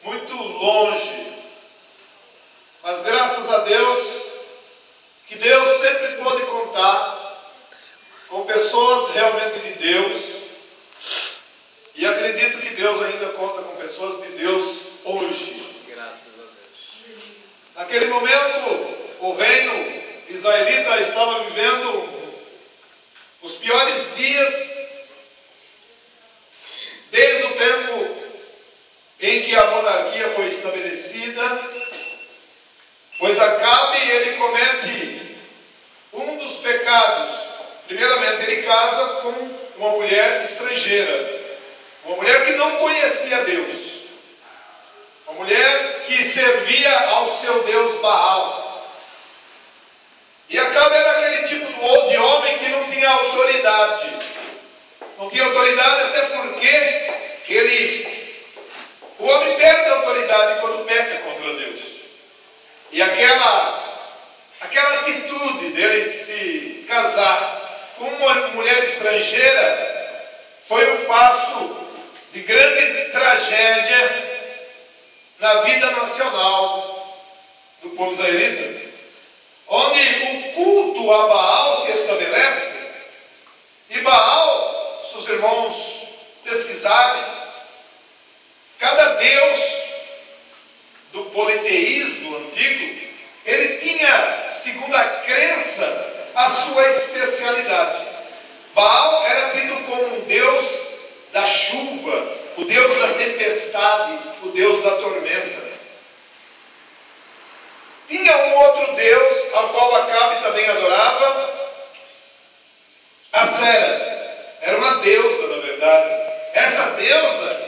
muito longe. Mas graças a Deus, que Deus sempre pôde contar com pessoas realmente de Deus. E acredito que Deus ainda conta com pessoas de Deus hoje. Graças a Deus. Naquele momento, o reino israelita estava vivendo os piores dias desde o tempo em que a monarquia foi estabelecida, pois Acabe, ele comete um dos pecados. Primeiramente, ele casa com uma mulher estrangeira, uma mulher que não conhecia Deus, uma mulher que servia ao seu Deus Baal. E Acabe era aquele tipo de homem que não tinha autoridade. Não tinha autoridade até porque o homem perde a autoridade quando peca contra Deus. E aquela atitude dele se casar com uma mulher estrangeira foi um passo de grande tragédia na vida nacional do povo israelita, onde o culto a Baal se estabelece. E Baal, se os irmãos pesquisarem, cada deus do politeísmo antigo, ele tinha, segundo a crença, a sua especialidade. Baal era tido como um deus da chuva, o deus da tempestade, o deus da tormenta. Tinha um outro deus, ao qual Acabe também adorava, Acera. Era uma deusa, na verdade. Essa deusa,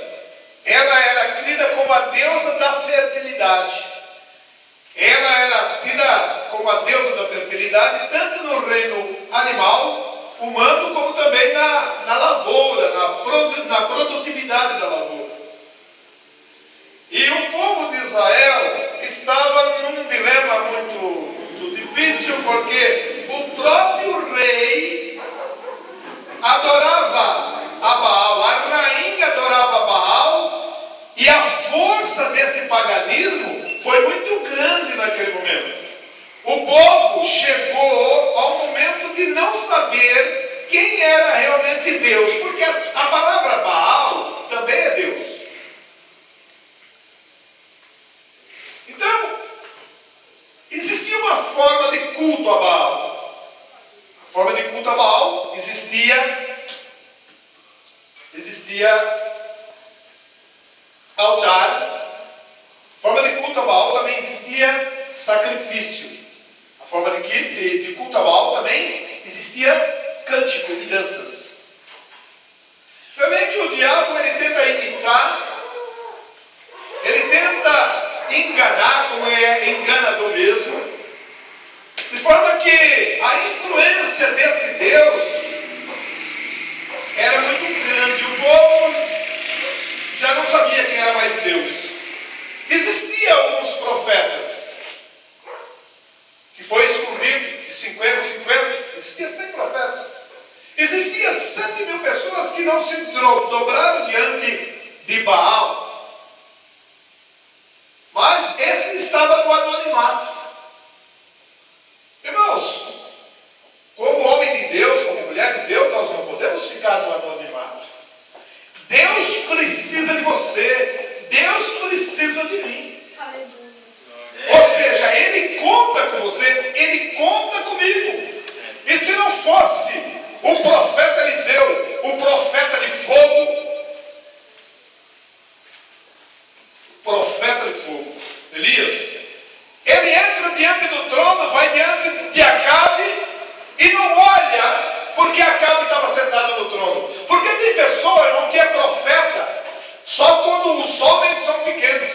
ela era tida como a deusa da fertilidade. Ela era tida como a deusa da fertilidade, tanto no reino animal, humano, como também na lavoura, na produtividade da lavoura. E o povo de Israel estava num dilema muito difícil, porque o próprio rei adorava a Baal, a rainha adorava Baal, e a força desse paganismo foi muito grande naquele momento. O povo chegou ao momento de não saber quem era realmente Deus, porque a palavra Baal também é Deus. Então, existia uma forma de culto a Baal. A forma de culto a Baal existia altar. A forma de culto a Baal também existia sacrifício. A forma de culto a Baal também existia cântico e danças. Você vê que o diabo ele tenta imitar, ele tenta enganar, como é enganador mesmo, de forma que a influência desse Deus era muito grande. O povo já não sabia quem era mais Deus. Existiam alguns profetas que foi escondido de 50, existia 100 profetas. Existia 7.000 pessoas que não se dobraram diante de Baal. Mas esse estava no anonimato. Irmãos, como homem de Deus, como mulheres de Deus, nós não podemos ficar no anonimato. Deus precisa de você. Deus precisa de mim. Ou seja, Ele conta com você, Ele conta comigo. E se não fosse o profeta Eliseu, o profeta de fogo, Elias, ele entra diante do trono, vai diante de Acabe e não olha porque Acabe estava sentado no trono. Porque tem pessoa, irmão, que é profeta só quando os homens são pequenos.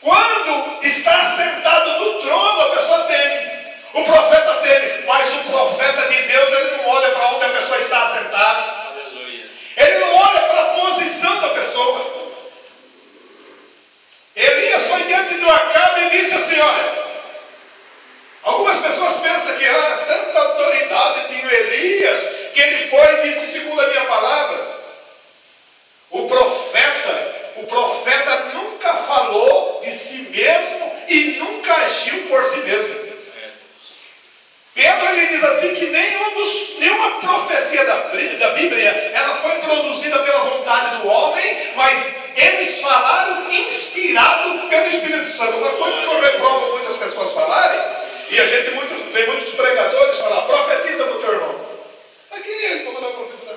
Quando está sentado no trono, a pessoa teme. O profeta teme, mas o profeta de Deus, ele não olha para onde a pessoa está sentada. Ele não olha para a posição da pessoa. Elias foi diante do Acabe e disse assim, olha, algumas pessoas pensam que tanta autoridade tinha Elias, que ele foi e disse segundo a minha palavra. O profeta nunca mas eles falaram inspirado pelo Espírito Santo. Uma coisa que eu reprovo muitas pessoas falarem, e a gente vê muitos pregadores falar: profetiza para o teu irmão. Mas quem é ele para mandar profetizar?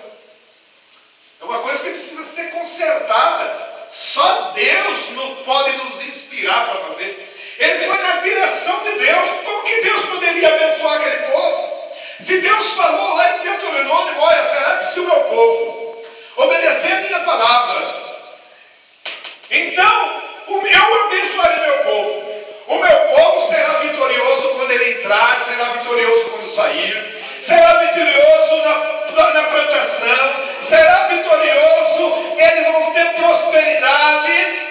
É uma coisa que precisa ser consertada. Só Deus pode nos inspirar para fazer. Ele foi na direção de Deus. Como que Deus poderia abençoar aquele povo? Se Deus falou lá em Deuteronômio: olha, será que se o meu povo obedecer a minha palavra, então eu abençoarei meu povo. O meu povo será vitorioso quando ele entrar, será vitorioso quando sair, será vitorioso na plantação, será vitorioso, eles vão ter prosperidade.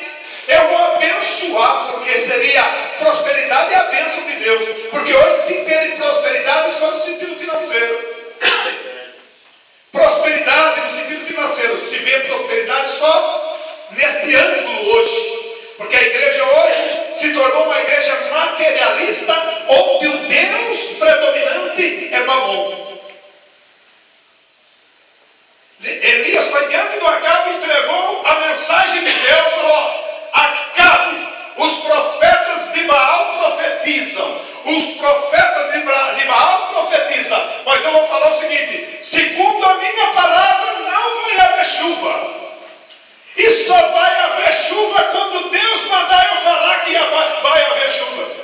Eu vou abençoar, porque seria prosperidade e a bênção de Deus. Porque hoje se entende prosperidade só no sentido financeiro. Prosperidade no sentido financeiro. Se vê prosperidade só neste ângulo hoje. Porque a igreja hoje se tornou uma igreja materialista, onde o Deus predominante é Mamon. Elias foi diante do Acabe e entregou a mensagem de Deus, falou: Acabe, os profetas de Baal profetizam, os profetas de Baal profetizam, mas eu vou falar o seguinte: segundo a minha palavra não vai haver chuva, e só vai haver chuva quando Deus mandar eu falar que vai haver chuva.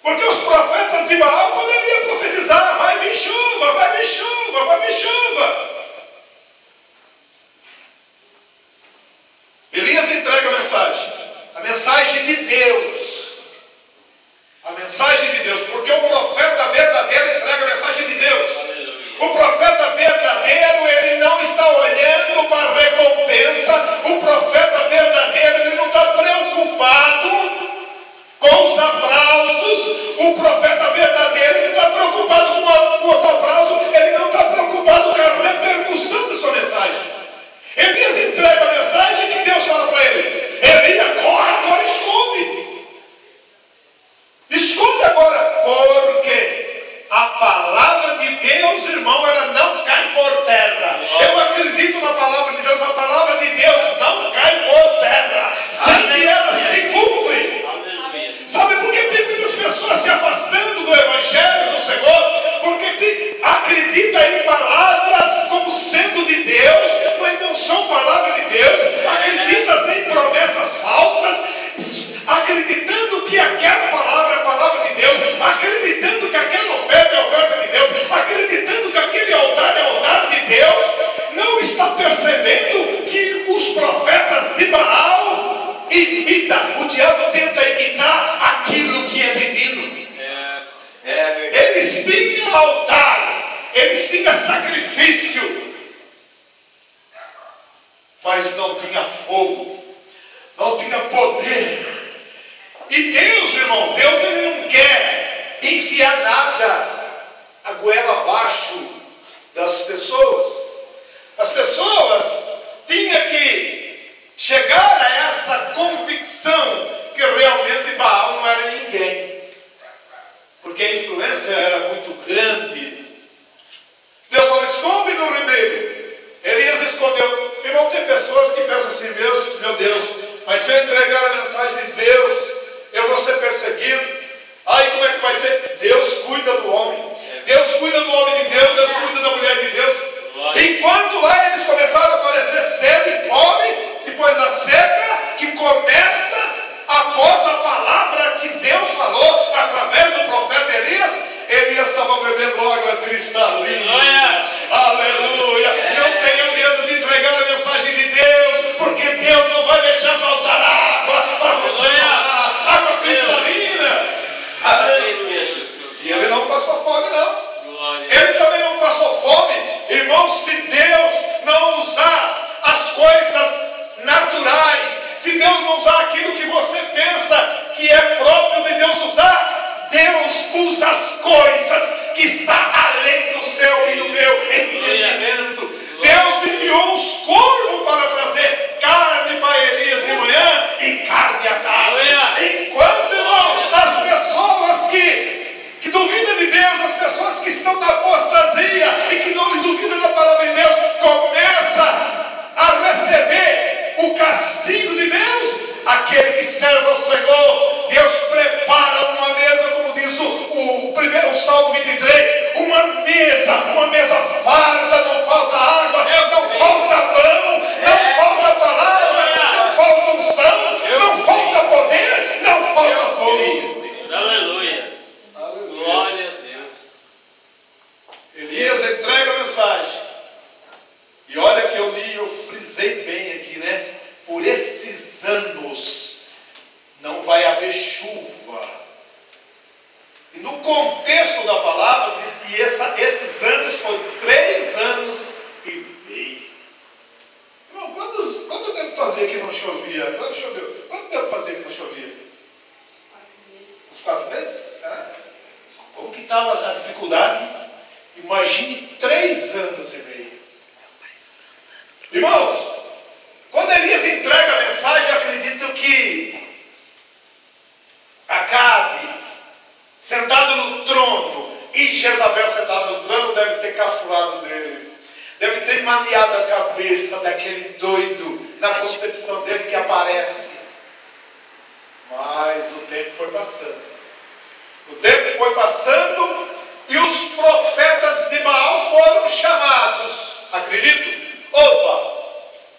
Porque os profetas de Baal poderiam profetizar: vai vir chuva, vai vir chuva, vai vir chuva. Elias entrega a mensagem de Deus. A mensagem de Deus, porque o profeta verdadeiro entrega a mensagem de Deus. O profeta verdadeiro, ele não está olhando para a recompensa. O profeta verdadeiro, ele não está preocupado com os aplausos. O profeta verdadeiro, ele está preocupado com os aplausos. Ele não está preocupado com a repercussão da sua mensagem. Elias entrega a mensagem que Deus fala para ele: Elias, corre agora, esconde. Esconde agora, porque a palavra de Deus, irmão, ela não cai por terra. Eu acredito na palavra de Deus. A palavra de Deus não cai por terra, sem que ela se cumpre. Sabe por que tem muitas pessoas se afastando do Evangelho do Senhor? Porque acredita em palavras como sendo de Deus, mas não são palavras de Deus. Acredita em promessas falsas, acreditando que aquela palavra é a palavra de Deus, acreditando que aquela oferta é a oferta de Deus, acreditando que aquele altar é o altar de Deus. Não está percebendo que os profetas de Baal imitam. O diabo tenta imitar aquilo que é divino. Eles tinham altar, eles tinham sacrifício, mas não tinha fogo, não tinha poder. E Deus, irmão, Deus, ele não quer enfiar nada a goela abaixo das pessoas. As pessoas tinham que chegar a essa convicção que realmente Baal não era ninguém, porque a influência era muito grande. Deus falou: esconde no ribeiro. Elias escondeu. Irmão, tem pessoas que pensam assim: meu Deus, mas se eu entregar a mensagem de Deus, eu vou ser perseguido. Aí como é que vai ser? Deus cuida do homem. Deus cuida do homem de Deus, Deus cuida da mulher de Deus. Enquanto lá eles começaram a padecer sede e fome, depois da seca, que começa após a palavra que Deus falou através do profeta Elias, Elias estava bebendo água cristalina. Aleluia! Não tenha medo de entregar a mensagem de Deus, porque Deus não vai deixar faltar água para você tomar. Água cristalina. E ele não passou fome, não. Ele também não passou fome. Irmãos, se Deus não usar as coisas naturais, se Deus não usar aquilo que você pensa que é próprio de Deus usar, Deus usa as coisas que estão além do seu e do meu entendimento. Deus enviou os corvos para trazer carne para Elias de manhã e carne à tarde. Enquanto, irmão, as pessoas que duvidam de Deus, as pessoas que estão na apostasia e que não duvidam da palavra de Deus, começam a receber o castigo de Deus? Aquele que serve ao Senhor, Deus prepara uma mesa, como diz o Salmo 23, uma mesa farta, não falta água, não falta pão, não falta palavra, não falta unção, não falta poder, não falta fogo. Aleluia. Glória a Deus. Elias entrega a mensagem. E olha que eu li, eu frisei bem aqui, né? Por esses anos não vai haver chuva. E no contexto da palavra diz que esses anos foram 3 anos e meio. Irmão, quanto tempo fazia que não chovia? Agora choveu. Quanto tempo fazia que não chovia? Uns 4 meses? Será? Como que estava a dificuldade? Imagine 3 anos e meio. Irmãos, quando Elias entrega a mensagem, eu acredito que Acabe, sentado no trono, e Jezabel sentada no trono, deve ter caçoado dele. Deve ter maniado a cabeça daquele doido na concepção dele que aparece. Mas o tempo foi passando. O tempo foi passando e os profetas de Baal foram chamados. Acredito? Opa!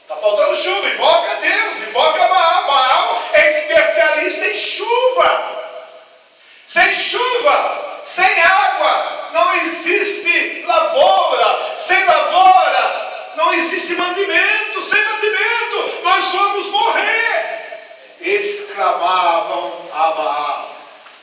Está faltando chuva, invoca a Deus, invoca a Baal. Baal é especialista em chuva. Sem chuva, sem água, não existe lavoura. Sem lavoura, não existe mantimento. Sem mantimento, nós vamos morrer. Eles clamavam a Baal.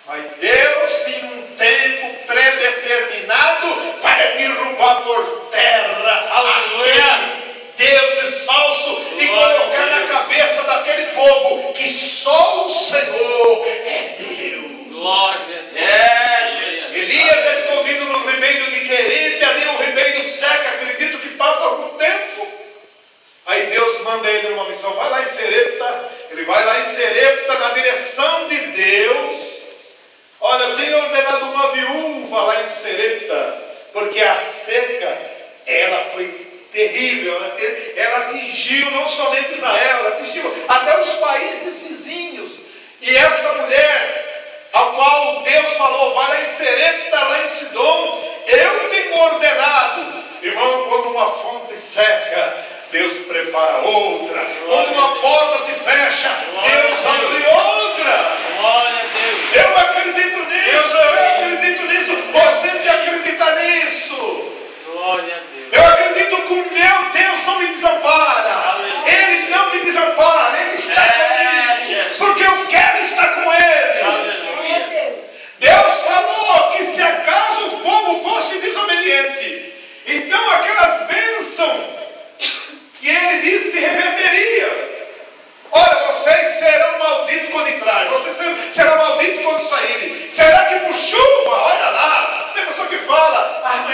Mas Deus tinha um tempo predeterminado para derrubar por terra aqueles deuses falsos e colocar na cabeça daquele povo que só o Senhor é Deus. Glória a Deus. Elias é escondido no ribeiro de Querite, ali o ribeiro seca, acredito que passa algum tempo. Aí Deus manda ele numa missão, vai lá em Serepta. Ele vai lá em Serepta na direção de Deus. Olha, eu tenho ordenado uma viúva lá em Serepta, porque a seca, ela foi terrível, ela atingiu não somente Israel, ela atingiu até os países vizinhos. E essa mulher, a qual Deus falou, vai lá em Serepta, lá em Sidom, eu tenho ordenado. Irmão, quando uma fonte seca, Deus prepara outra. Quando uma porta se fecha, Deus abre outra. Glória a Deus. Eu acredito nisso, eu acredito nisso. Você me acredita nisso? Glória a Deus. Eu acredito que o meu Deus não me desampara. Ele não me desampara, Ele está comigo. Porque eu quero estar com Ele. Aleluia. Deus falou que se acaso o povo fosse desobediente, então aquelas bênçãos que Ele disse se reverteria. Olha, vocês serão malditos quando entrarem, vocês serão malditos quando saírem. Será que por chuva? Olha lá, tem pessoa que fala, mas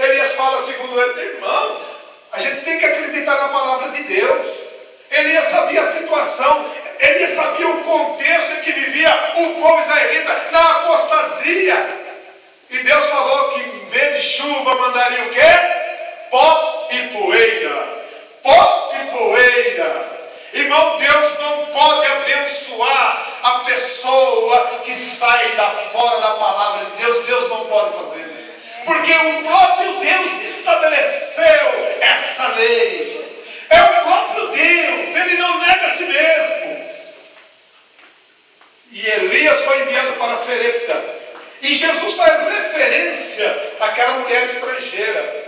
Elias fala segundo ele, irmão, a gente tem que acreditar na palavra de Deus. Elias sabia a situação, Elias sabia o contexto em que vivia o povo israelita, na apostasia. E Deus falou que em vez de chuva mandaria o quê? Pó e poeira. Pó e poeira. Irmão, Deus não pode abençoar a pessoa que sai fora da palavra de Deus. Deus não pode fazer. Porque o próprio Deus estabeleceu essa lei. É o próprio Deus. Ele não nega a si mesmo. E Elias foi enviado para Serepta. E Jesus faz referência àquela mulher estrangeira.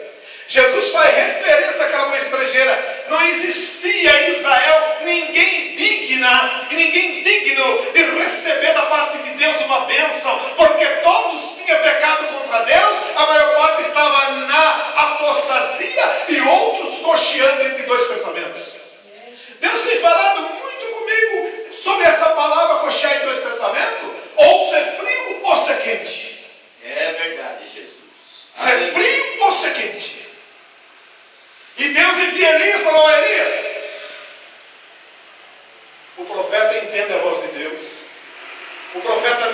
Jesus faz referência àquela mulher estrangeira. Não existia em Israel ninguém digna e ninguém digno de receber da parte de Deus uma bênção, porque todos tinham pecado contra Deus, a maior parte estava na apostasia e outros cocheando entre dois pensamentos. Deus tem falado muito comigo sobre essa palavra cochear em dois pensamentos, ou ser frio ou ser quente. É verdade, Jesus. Ser frio ou ser quente. E Deus envia Elias e falou, ó Elias, o profeta entende a voz de Deus. O profeta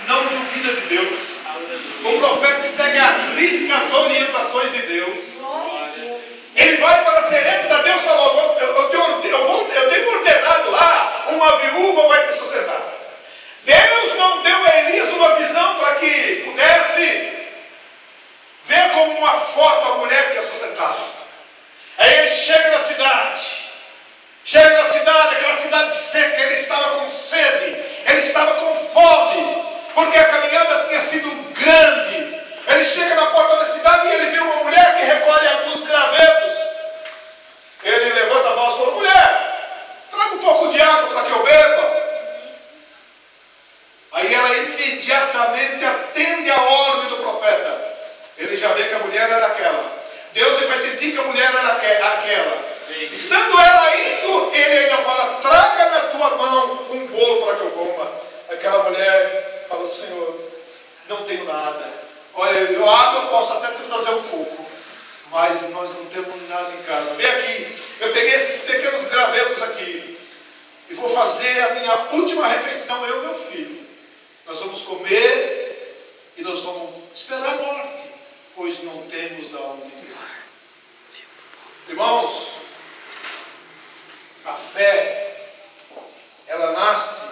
não duvida de Deus. O profeta segue a risca as orientações de Deus. Ele vai para Serepta, Deus falou, uma foto a mulher que ia sustentar. Aí ele chega na cidade, aquela cidade seca, ele estava com sede, ele estava com fome, porque a caminhada tinha sido grande. Ele chega na porta da cidade e ele vê uma mulher que recolhe alguns gravetos. Ele levanta a voz e fala: mulher, traga um pouco de água para que eu beba. Aí ela imediatamente atende a ordem do profeta. Ele já vê que a mulher era aquela. Deus lhe faz sentir que a mulher era aquela. Estando ela indo, ele ainda fala: traga na tua mão um bolo para que eu coma. Aquela mulher fala: Senhor, não tenho nada. Olha, água eu posso até te trazer um pouco, mas nós não temos nada em casa. Vem aqui, eu peguei esses pequenos gravetos aqui e vou fazer a minha última refeição, eu e meu filho. Nós vamos comer e nós vamos esperar a morte, pois não temos de onde tirar. Irmãos, a fé, ela nasce,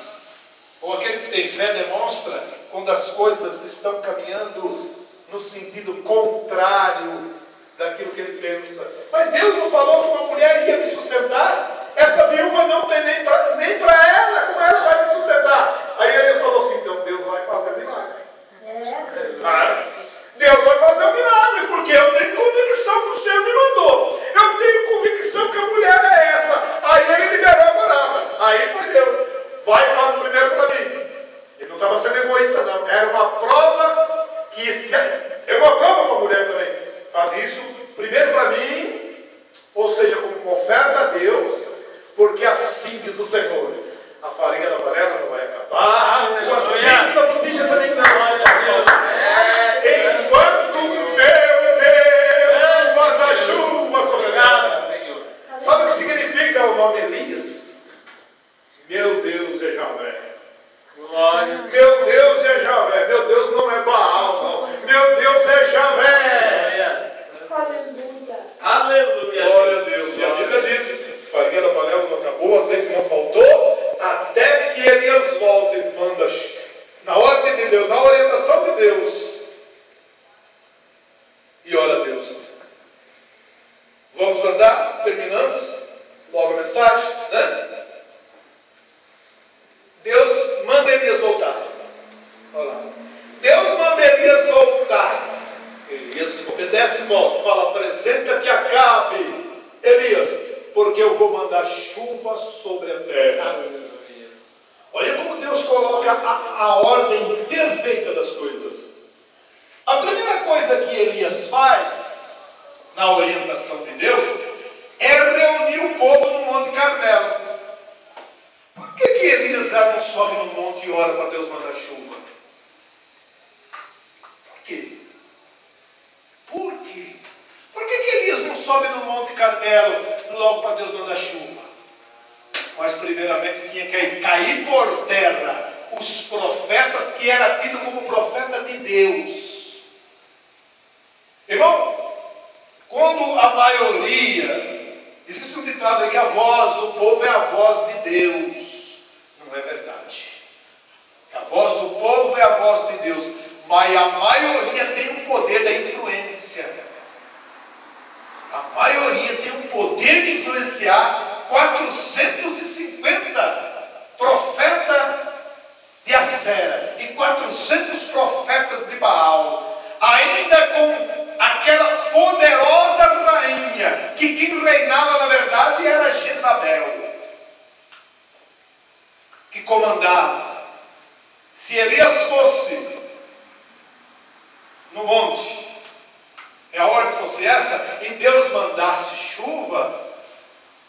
ou aquele que tem fé demonstra, quando as coisas estão caminhando no sentido contrário daquilo que ele pensa. Mas Deus não falou que uma mulher ia me sustentar? Essa viúva não tem nem para ela, como ela vai me sustentar? Aí ele falou assim: então Deus vai fazer milagre. Deus vai fazer um milagre, porque eu tenho convicção que o Senhor me mandou. Eu tenho convicção que a mulher é essa. Aí ele liberou a palavra. Aí foi Deus: vai, faz o primeiro para mim. Ele não estava sendo egoísta, não. Era uma prova era uma prova para a mulher também. Faz isso primeiro para mim, ou seja, como uma oferta a Deus, porque assim diz o Senhor: a farinha da panela não vai acabar, o azeite da botija também não. Enquanto meu Deus manda chuva sobre a terra. Sabe o que significa o nome Elias? Meu Deus é Javé. Meu Deus é Javé. Meu Deus não é Baal, não. Meu Deus é Javé. Aleluia. Glória a Deus. E a Bíblia diz: farinha da panela não acabou, azeite não faltou, até que Elias volte e manda, na ordem de Deus, na orientação de Deus. E olha, Deus, vamos andar, terminamos logo a mensagem, né? Deus manda Elias voltar. Olha lá. Deus manda Elias voltar. Elias obedece e volta. Fala: apresenta-te a Acabe, Elias, porque eu vou mandar chuva sobre a terra. Olha como Deus coloca a ordem perfeita das coisas. A primeira coisa que Elias faz, na orientação de Deus, é reunir o povo no Monte Carmelo. Por que Elias já não sobe no monte e ora para Deus mandar chuva? Por quê? Por quê? Por que Elias não sobe no Monte Carmelo logo para Deus mandar chuva? Mas primeiramente tinha que cair por terra os profetas que era tido como profeta de Deus. Irmão, quando a maioria, existe um ditado aí que a voz do povo é a voz de Deus. Não é verdade. A voz do povo é a voz de Deus, mas a maioria tem o poder da influência. A maioria tem o poder de influenciar 450 profetas de Acera e 400 profetas de Baal, ainda com aquela poderosa rainha, que quem reinava na verdade era Jezabel, que comandava. Se Elias fosse no monte, a ordem fosse essa, e Deus mandasse chuva,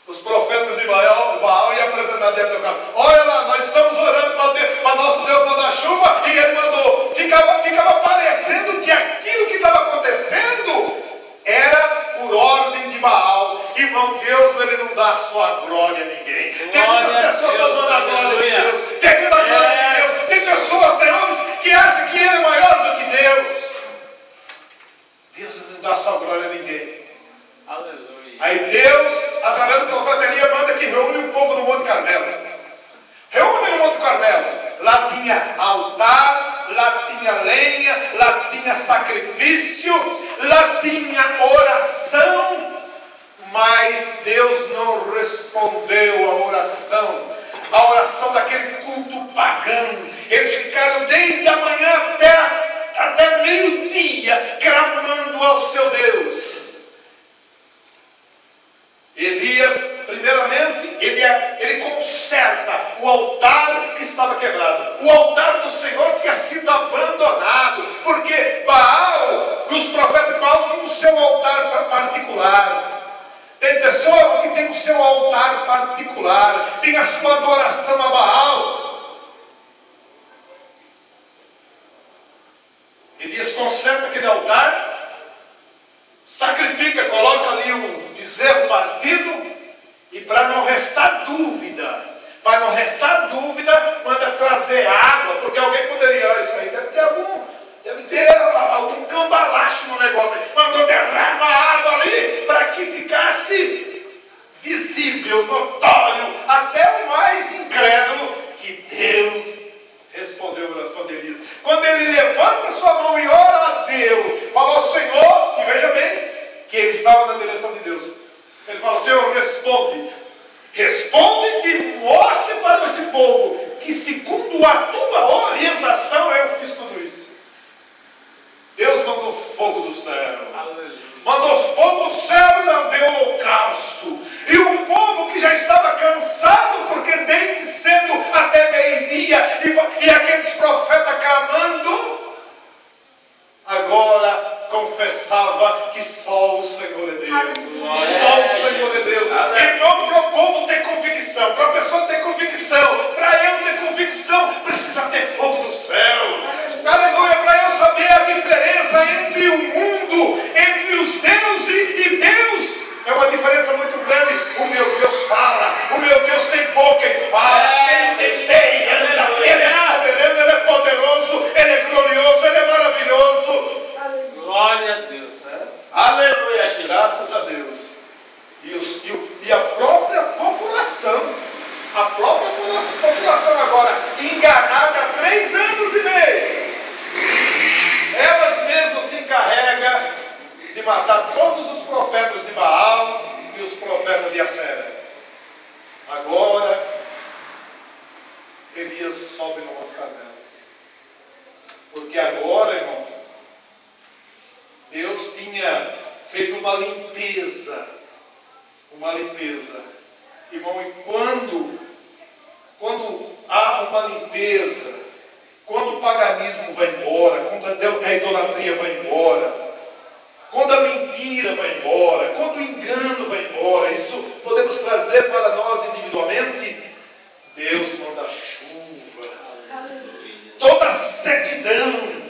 os profetas de Baal iam apresentar dentro do carro: olha lá, nós estamos orando para nosso Deus mandar chuva, e ele mandou. Ficava parecendo que aquilo que estava acontecendo era por ordem de Baal. Irmão, Deus, ele não dá só a glória a ninguém. Tem muitas pessoas tomando a glória de Deus, pegando a glória de Deus. Tem pessoas, tem homens que acham que ele é maior do que Deus. Deus não dá só glória a ninguém. Aleluia. Aí Deus, através do profeta Elias, manda que reúne o povo no Monte Carmelo. Reúne no Monte Carmelo. Lá tinha altar, lá tinha lenha, tinha oração, mas Deus não respondeu a oração daquele culto pagão. Eles ficaram desde a manhã até meio-dia clamando ao seu Deus. Elias, primeiramente, ele conserta o altar que estava quebrado. O altar do Senhor tinha sido abandonado, porque Baal, os profetas de Baal tinham o seu altar particular. Tem pessoas que têm o seu altar particular, tem a sua adoração a Baal. Elias conserta aquele altar, sacrifica, coloca ali o bezerro partido, e para não restar dúvida, manda trazer água, porque alguém poderia, isso aí deve ter algum cambalacho no negócio, mandou derramar água ali, para que ficasse visível, notório, até o mais incrédulo, que Deus respondeu a oração de Elias. Quando ele levanta sua mão e ora a Deus, falou ao Senhor, e veja bem, que ele estava na direção de Deus. Ele fala: Senhor, responde e mostre para esse povo que segundo a tua orientação eu fiz tudo isso. Deus mandou fogo do céu. Mandou fogo do céu e não deu holocausto. E o povo que já estava cansado, porque desde cedo até meio-dia, e aqueles profetas clamando, agora confessava que só o Senhor é Deus. Só o Senhor é Deus. Irmão, para o povo ter convicção, para a pessoa ter convicção, para eu ter convicção, precisa ter fogo do céu. Aleluia, para eu saber a diferença entre o mundo, entre os deuses e Deus. É uma diferença muito grande. O meu Deus fala, o meu Deus tem boca e fala, ele tem pé e anda, ele é soberano, ele é poderoso, ele é glorioso, ele é maravilhoso. Glória a Deus. Aleluia, Jesus. Graças a Deus. E a própria população agora, enganada há 3 anos e meio, elas mesmas se encarregam de matar todos os profetas de Baal e os profetas de Acera. Agora, Elias sobe no Monte Carmelo. Porque agora, irmão, Deus tinha feito uma limpeza. Irmão, e quando há uma limpeza, quando o paganismo vai embora, quando a idolatria vai embora, quando a mentira vai embora, quando o engano vai embora, isso podemos trazer para nós individualmente. Deus manda chuva. Toda sequidão,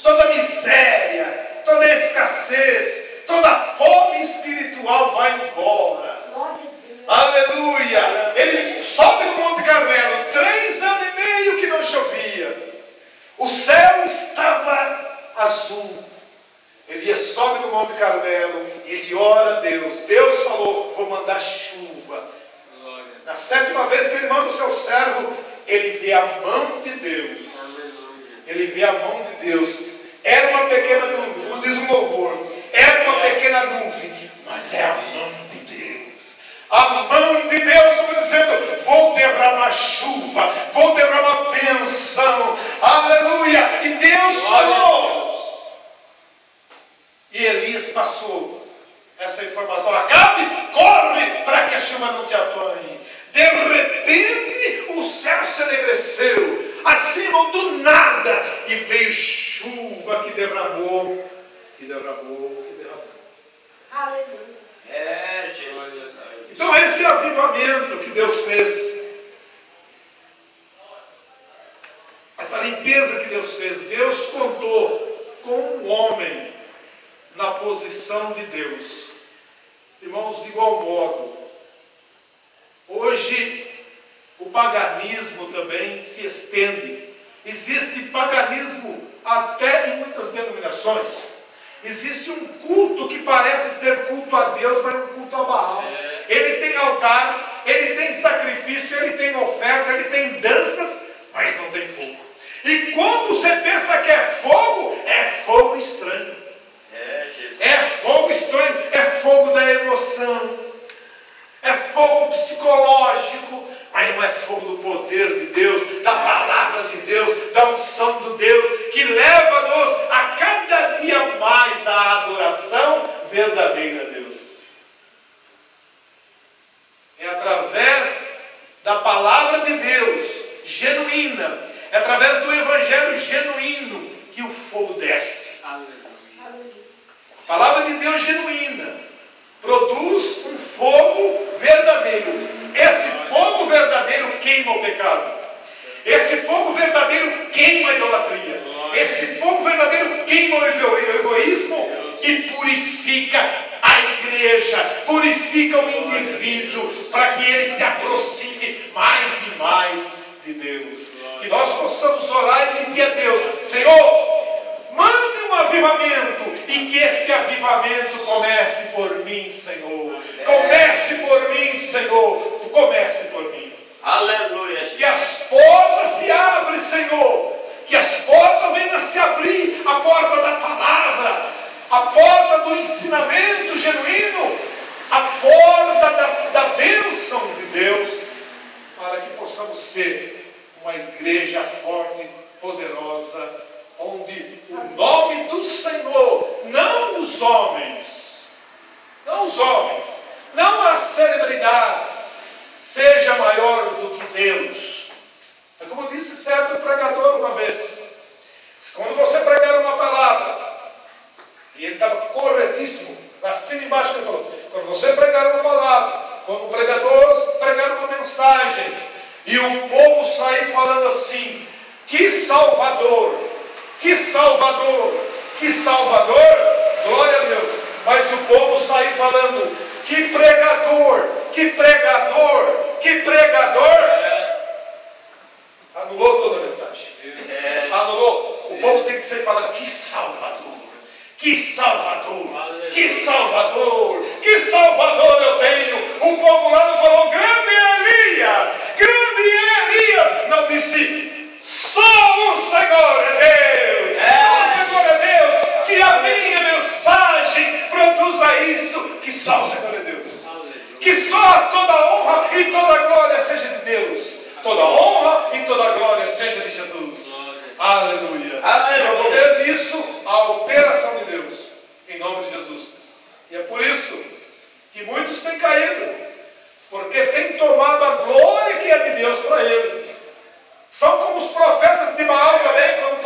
toda miséria, toda escassez, toda fome espiritual vai embora. Aleluia! Ele sobe no Monte Carmelo, 3 anos e meio que não chovia. O céu estava azul. Ele sobe no Monte Carmelo e ele ora a Deus. Deus falou: vou mandar chuva. Na 7ª vez que ele manda o seu servo, ele vê a mão de Deus. Ele vê a mão de Deus. Era uma pequena nuvem, como diz o louvor. Era uma pequena nuvem, mas é a mão de Deus. A mão de Deus, como dizendo: vou derramar chuva, vou derramar bênção. Aleluia! E Deus falou. E Elias passou essa informação: Acabe, corre para que a chuva não te apanhe. De repente o céu se enegreceu, acima do nada, e veio chuva que derramou. Aleluia. Jesus. Então esse é o avivamento que Deus fez. Essa limpeza que Deus fez. Deus contou com um homem na posição de Deus. Irmãos, de igual modo, hoje o paganismo também se estende. Existe paganismo até em muitas denominações. Existe um culto que parece ser culto a Deus, mas é um culto a Baal. Ele tem altar, ele tem sacrifício, ele tem oferta, ele tem danças, mas não tem fogo. E quando você pensa que é fogo estranho. É fogo estranho, é fogo da emoção, é fogo psicológico, mas não é fogo do poder de Deus, da palavra de Deus, da unção de Deus, que leva-nos a cada dia mais à adoração verdadeira a Deus. É através da palavra de Deus genuína, é através do evangelho genuíno que o fogo desce. A palavra de Deus genuína produz um fogo verdadeiro. Esse fogo verdadeiro queima o pecado. Esse fogo verdadeiro queima a idolatria. Esse fogo verdadeiro queima o egoísmo e purifica a igreja, purifica o indivíduo, para que ele se aproxime mais e mais de Deus. Que nós possamos orar e pedir a Deus: Senhor, mande um avivamento, e que este avivamento comece por mim, Senhor. Comece por mim, Senhor. Comece por mim. Aleluia. Que as portas se abrem, Senhor. Que as portas venham a se abrir, a porta da palavra, a porta do ensinamento genuíno, a porta da bênção de Deus, para que possamos ser uma igreja forte, poderosa, onde o nome do Senhor, não os homens, não as celebridades, seja maior do que Deus. É como disse certo pregador uma vez: quando você pregar uma palavra, e ele estava corretíssimo, assim embaixo ele falou: quando você pregar uma palavra, quando o pregador pregar uma mensagem, e o povo sair falando assim: que Salvador, que Salvador, que Salvador, glória a Deus. Mas se o povo sair falando: que pregador, que pregador, que pregador, anulou toda a mensagem. Anulou. O povo tem que sair falando: que Salvador, que Salvador, que Salvador, que Salvador eu tenho. O povo lá não falou: grande Elias, grande Elias. Não disse: só o Senhor é Deus, só o Senhor é Deus. Que a minha mensagem produza isso, que só o Senhor é Deus. Que só toda honra e toda glória seja de Deus. Toda honra e toda glória seja de Jesus. Aleluia. E eu vou ver nisso a operação de Deus, em nome de Jesus. E é por isso que muitos têm caído, porque têm tomado a glória que é de Deus para eles. São como os profetas de Baal também, quando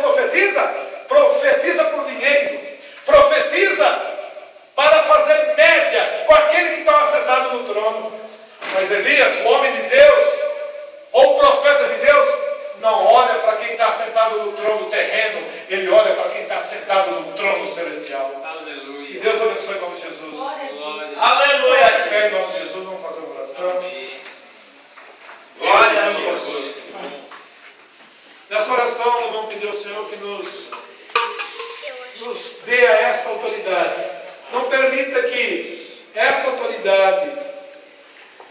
profetiza por dinheiro, profetiza para fazer média com aquele que está sentado no trono. Mas Elias, o homem de Deus, ou o profeta de Deus, não olha para quem está sentado no trono terreno, ele olha para quem está sentado no trono celestial. Aleluia. Que Deus abençoe em nome de Jesus. Glória. Aleluia. Em nome de Jesus, vamos fazer uma oração. Glória a Deus. Nessa oração, nós vamos pedir ao Senhor que nos dê a essa autoridade. Não permita que essa autoridade,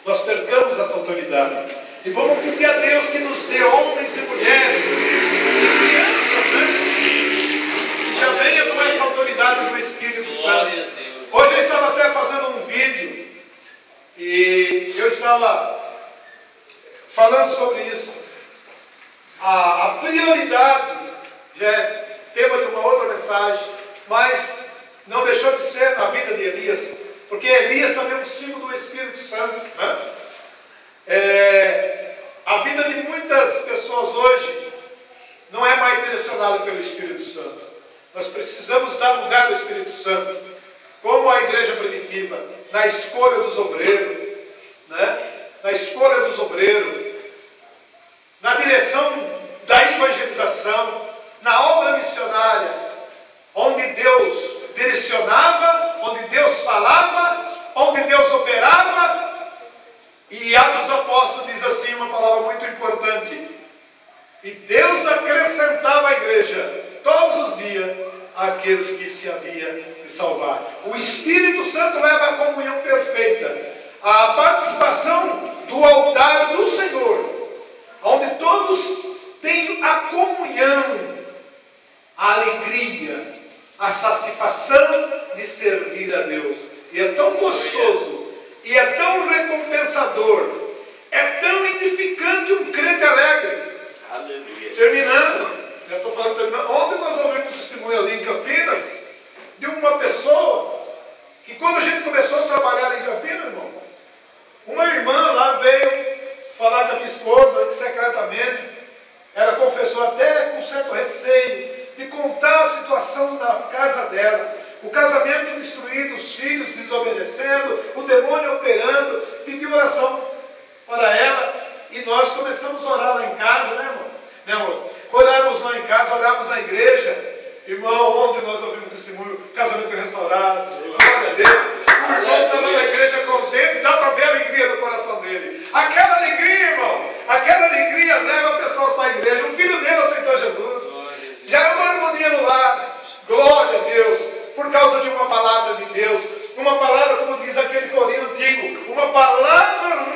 nós percamos essa autoridade. E vamos pedir a Deus que nos dê homens e mulheres, e crianças, que já venha com essa autoridade do Espírito Santo. Hoje eu estava até fazendo um vídeo, e eu estava falando sobre isso. A prioridade já é tema de uma outra mensagem, mas não deixou de ser na vida de Elias, porque Elias também é um símbolo do Espírito Santo, né? A vida de muitas pessoas hoje não é mais direcionada pelo Espírito Santo. Nós precisamos dar lugar ao Espírito Santo, como a igreja primitiva, na escolha dos obreiros, né? Na escolha dos obreiros, na direção da evangelização, na obra missionária, onde Deus direcionava, onde Deus falava, onde Deus operava. E Atos dos Apóstolos diz assim, uma palavra muito importante: e Deus acrescentava à igreja todos os dias aqueles que se havia de salvar. O Espírito Santo leva a comunhão perfeita, a participação do altar do Senhor, onde todos têm a comunhão, a alegria, a satisfação de servir a Deus. E é tão gostoso, e é tão recompensador, é tão edificante um crente alegre. Aleluia. Terminando, já estou falando terminando. Ontem nós ouvimos um testemunho ali em Campinas de uma pessoa que, quando a gente começou a trabalhar em Campinas, irmão, uma irmã lá veio falar com a minha esposa secretamente. Ela confessou até com certo receio de contar a situação da casa dela. O casamento destruído, os filhos desobedecendo, o demônio operando. Pediu oração para ela e nós começamos a orar lá em casa, né, irmão? Né, amor? Oramos lá em casa, oramos na igreja. Irmão, ontem nós ouvimos um testemunho, casamento restaurado. Glória a Deus. O irmão estava na igreja contente, dá para ver a alegria no coração dele. Aquela alegria, irmão, aquela alegria leva pessoas para a igreja. O filho dele aceitou Jesus. Já é uma harmonia no lar. Glória a Deus. Por causa de uma palavra de Deus. Uma palavra, como diz aquele corinho antigo, uma palavra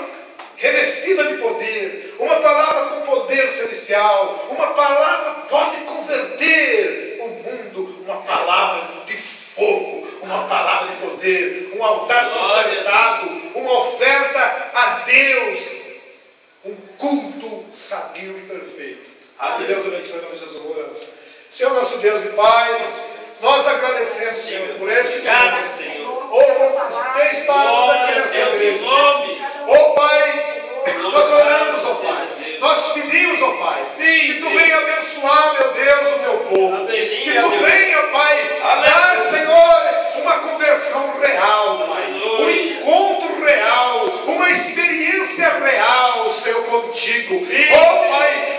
revestida de poder. Uma palavra com poder celestial. Uma palavra pode converter o mundo. Uma palavra de fogo. Uma palavra de poder. Um altar consertado. Uma oferta a Deus. Um culto sadio e perfeito. Que Deus abençoe em nome de Jesus. Oramos. Senhor nosso Deus e Pai, nós agradecemos, Senhor, por este momento, Senhor. Por ter estado aqui nessa igreja. Pai, nós oramos, Pai. Nós pedimos, Pai, que Tu venha abençoar, meu Deus, o Teu povo. Que Tu venha, Pai, dar, Senhor, uma conversão real, Pai. Um encontro real, uma experiência real, Senhor, contigo. Pai,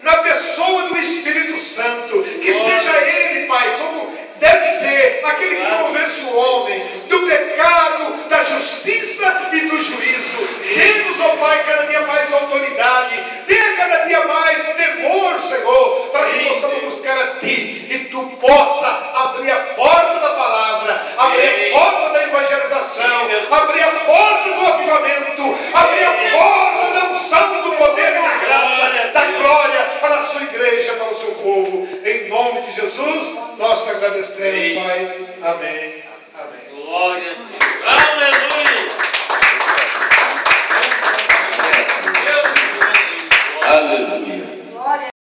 na pessoa do Espírito Santo, que seja Ele, Pai, como deve ser, aquele que convence o homem do pecado, da justiça e do juízo. Dê-nos, ó Pai, cada dia mais autoridade, dê cada dia mais temor, Senhor, para que possamos buscar a Ti e Tu possa abrir a porta da palavra, abrir a porta da evangelização, abrir a porta do avivamento, abrir a porta da unção, do poder e da graça, da glória para a Sua igreja, para o Seu povo. Em nome de Jesus, nós te agradecemos, Pai. Amém. Amém. Glória a Deus.